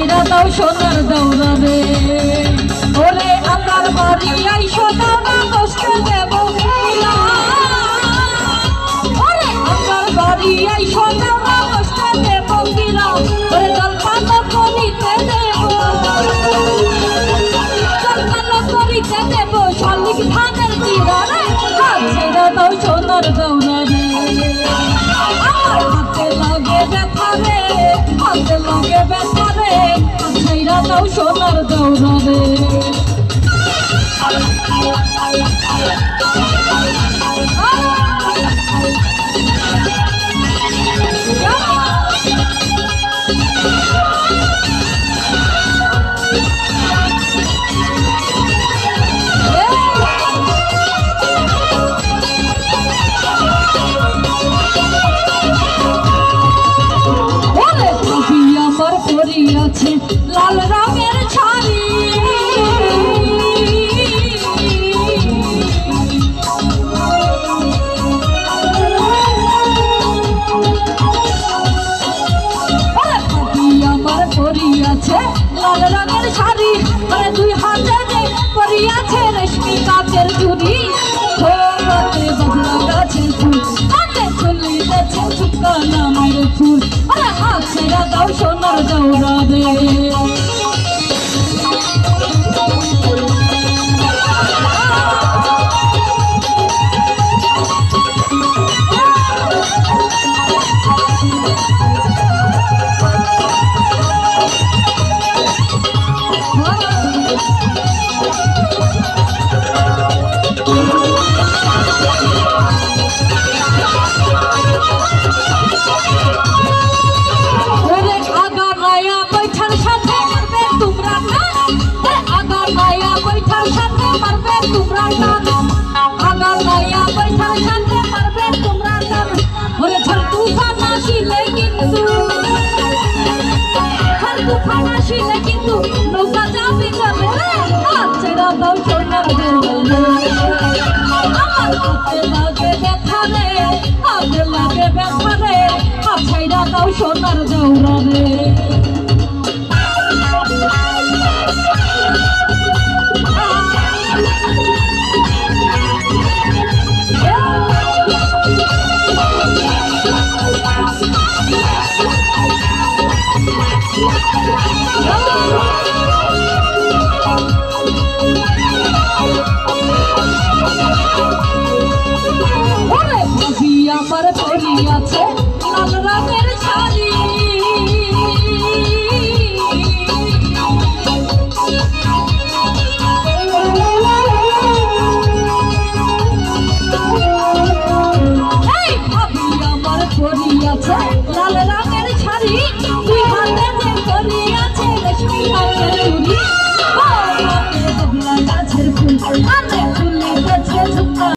ছাইরা দাও সোনার দৌড়া রে ওরে আমার বাড়ি আইসো দাও না কষ্ট দেব ওরে আমার বাড়ি আইসো দাও না কষ্ট দেব কিরা ওরে জলপান করিতে দেব জলপান করিতে দেব শালিক ধানের কিরা রে ছাইরা দাও সোনার দৌড়া রে আমার হাতে লাগে ব্যথা রে হাতে লাগে ব্যথা রে ছাইরা দাও সোনার দৌড়া রে আছে লাল রঙের শাড়ি আমার পরিয়াছে লাল রঙের শাড়ি আরে দুই হাতে পরিয়াছে রেশমি কাচের চুড়ি ধোয়াতে বদলা গাছের ফুল কাঁধে চলিতেছে চুপকা নামের ফুল আরে হাত ছেড়া দাও সোনার দৌড়া রে কিন্তু নৌকা যাবে দাও সোনার আমার হাতে লাগে ব্যথা রে হাতে লাগে ব্যথা রে ছাইরা দাও সোনার দৌড়া রে আমার পরিয়াছে লাল রঙের শাড়ি আমার পরিয়াছে লাল রঙের শাড়ি দুই হাতে